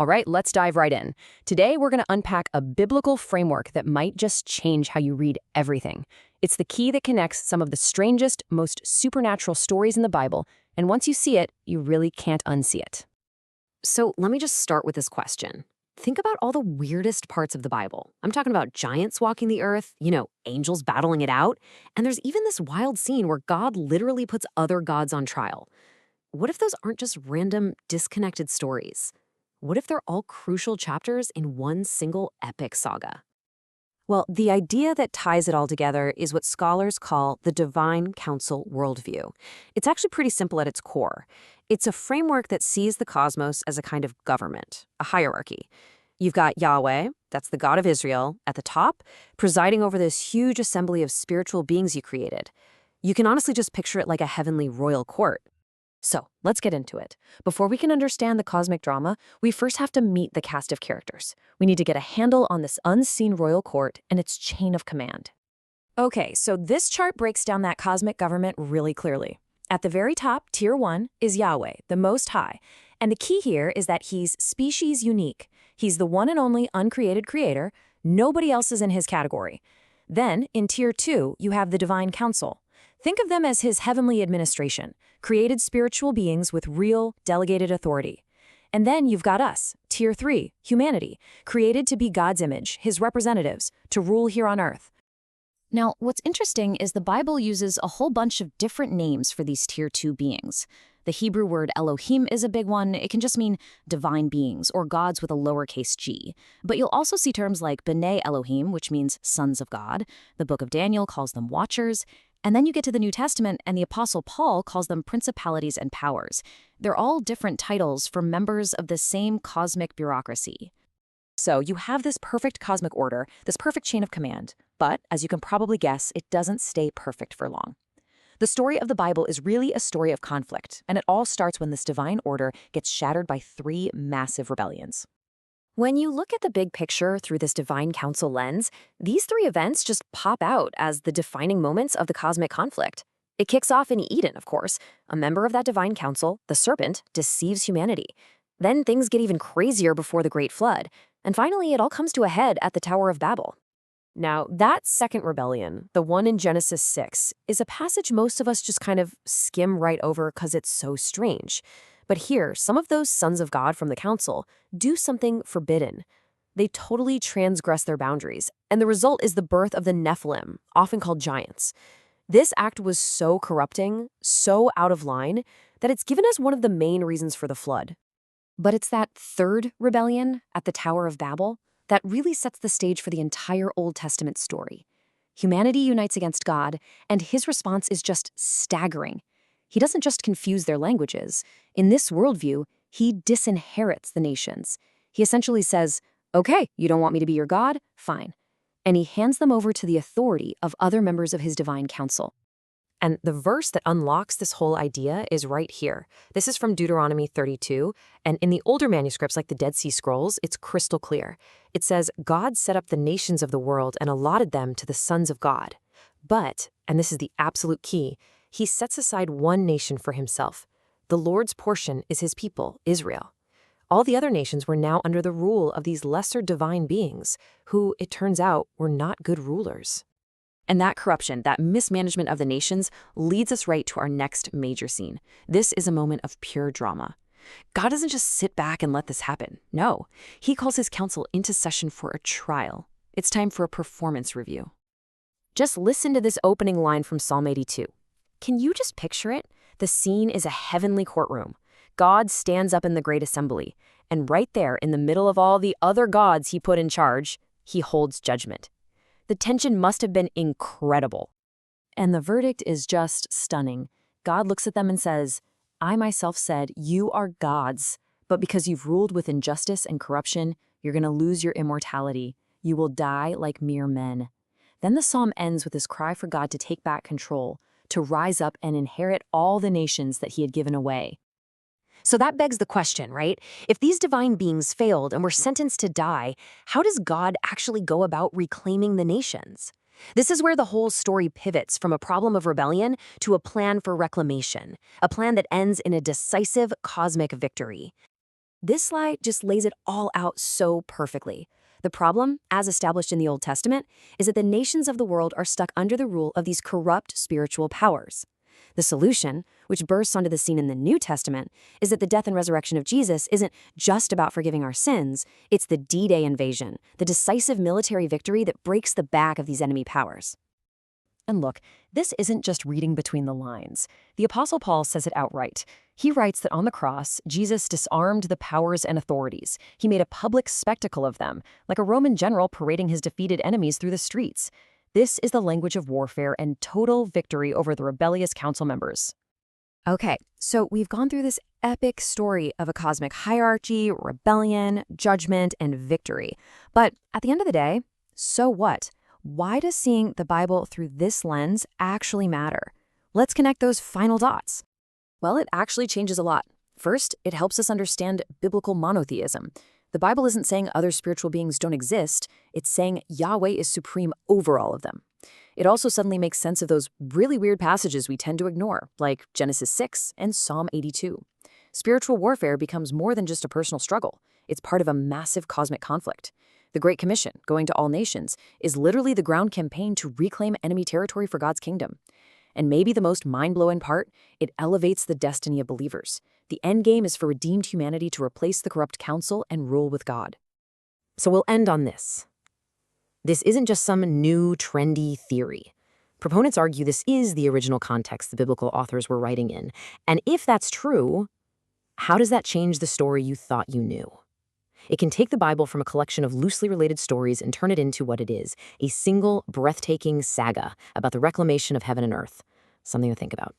All right, let's dive right in. Today, we're going to unpack a biblical framework that might just change how you read everything. It's the key that connects some of the strangest, most supernatural stories in the Bible, and once you see it, you really can't unsee it. So let me just start with this question. Think about all the weirdest parts of the Bible. I'm talking about giants walking the earth, angels battling it out, and there's even this wild scene where God literally puts other gods on trial. What if those aren't just random, disconnected stories? What if they're all crucial chapters in one single epic saga? Well, the idea that ties it all together is what scholars call the Divine Council Worldview. It's actually pretty simple at its core. It's a framework that sees the cosmos as a kind of government, a hierarchy. You've got Yahweh, that's the God of Israel, at the top, presiding over this huge assembly of spiritual beings you created. You can honestly just picture it like a heavenly royal court. So, let's get into it. Before we can understand the cosmic drama, we first have to meet the cast of characters. We need to get a handle on this unseen royal court and its chain of command. Okay, so this chart breaks down that cosmic government really clearly. At the very top, Tier 1, is Yahweh, the Most High. And the key here is that he's species unique. He's the one and only uncreated creator. Nobody else is in his category. Then, in Tier 2, you have the Divine Council. Think of them as his heavenly administration, created spiritual beings with real, delegated authority. And then you've got us, Tier 3, humanity, created to be God's image, his representatives, to rule here on earth. Now, what's interesting is the Bible uses a whole bunch of different names for these Tier 2 beings. The Hebrew word Elohim is a big one. It can just mean divine beings or gods with a lowercase g. But you'll also see terms like B'nai Elohim, which means sons of God. The book of Daniel calls them watchers. And then you get to the New Testament, and the Apostle Paul calls them principalities and powers. They're all different titles for members of the same cosmic bureaucracy. So you have this perfect cosmic order, this perfect chain of command. But, as you can probably guess, it doesn't stay perfect for long. The story of the Bible is really a story of conflict, and it all starts when this divine order gets shattered by 3 massive rebellions. When you look at the big picture through this divine council lens, these 3 events just pop out as the defining moments of the cosmic conflict. It kicks off in Eden, of course. A member of that divine council, the serpent, deceives humanity. Then things get even crazier before the Great Flood. And finally, it all comes to a head at the Tower of Babel. Now, that second rebellion, the one in Genesis 6, is a passage most of us just kind of skim right over because it's so strange. But here, some of those sons of God from the council do something forbidden. They totally transgress their boundaries, and the result is the birth of the Nephilim, often called giants. This act was so corrupting, so out of line, that it's given us one of the main reasons for the flood. But it's that third rebellion at the Tower of Babel that really sets the stage for the entire Old Testament story. Humanity unites against God, and his response is just staggering. He doesn't just confuse their languages. In this worldview, he disinherits the nations. He essentially says, okay, you don't want me to be your God? Fine. And he hands them over to the authority of other members of his divine council. And the verse that unlocks this whole idea is right here. This is from Deuteronomy 32, and in the older manuscripts like the Dead Sea Scrolls, it's crystal clear. It says, God set up the nations of the world and allotted them to the sons of God. But, and this is the absolute key, he sets aside one nation for himself. The Lord's portion is his people, Israel. All the other nations were now under the rule of these lesser divine beings, who, it turns out, were not good rulers. And that corruption, that mismanagement of the nations, leads us right to our next major scene. This is a moment of pure drama. God doesn't just sit back and let this happen. No, he calls his council into session for a trial. It's time for a performance review. Just listen to this opening line from Psalm 82. Can you just picture it? The scene is a heavenly courtroom. God stands up in the great assembly, and right there in the middle of all the other gods he put in charge, he holds judgment. The tension must have been incredible. And the verdict is just stunning. God looks at them and says, I myself said, you are gods, but because you've ruled with injustice and corruption, you're going to lose your immortality. You will die like mere men. Then the psalm ends with this cry for God to take back control, to rise up and inherit all the nations that he had given away. So that begs the question, right? If these divine beings failed and were sentenced to die, how does God actually go about reclaiming the nations? This is where the whole story pivots from a problem of rebellion to a plan for reclamation, a plan that ends in a decisive cosmic victory. This slide just lays it all out so perfectly. The problem, as established in the Old Testament, is that the nations of the world are stuck under the rule of these corrupt spiritual powers. The solution, which bursts onto the scene in the New Testament, is that the death and resurrection of Jesus isn't just about forgiving our sins, it's the D-Day invasion, the decisive military victory that breaks the back of these enemy powers. And look, this isn't just reading between the lines. The Apostle Paul says it outright. He writes that on the cross, Jesus disarmed the powers and authorities. He made a public spectacle of them, like a Roman general parading his defeated enemies through the streets. This is the language of warfare and total victory over the rebellious council members. Okay, so we've gone through this epic story of a cosmic hierarchy, rebellion, judgment, and victory. But at the end of the day, so what? Why does seeing the Bible through this lens actually matter? Let's connect those final dots. Well, it actually changes a lot. First, it helps us understand biblical monotheism. The Bible isn't saying other spiritual beings don't exist, it's saying Yahweh is supreme over all of them. It also suddenly makes sense of those really weird passages we tend to ignore, like Genesis 6 and Psalm 82. Spiritual warfare becomes more than just a personal struggle. It's part of a massive cosmic conflict. The Great Commission, going to all nations, is literally the ground campaign to reclaim enemy territory for God's kingdom. And maybe the most mind-blowing part, it elevates the destiny of believers. The end game is for redeemed humanity to replace the corrupt council and rule with God. So we'll end on this. This isn't just some new, trendy theory. Proponents argue this is the original context the biblical authors were writing in. And if that's true, how does that change the story you thought you knew? It can take the Bible from a collection of loosely related stories and turn it into what it is, a single, breathtaking saga about the reclamation of heaven and earth. Something to think about.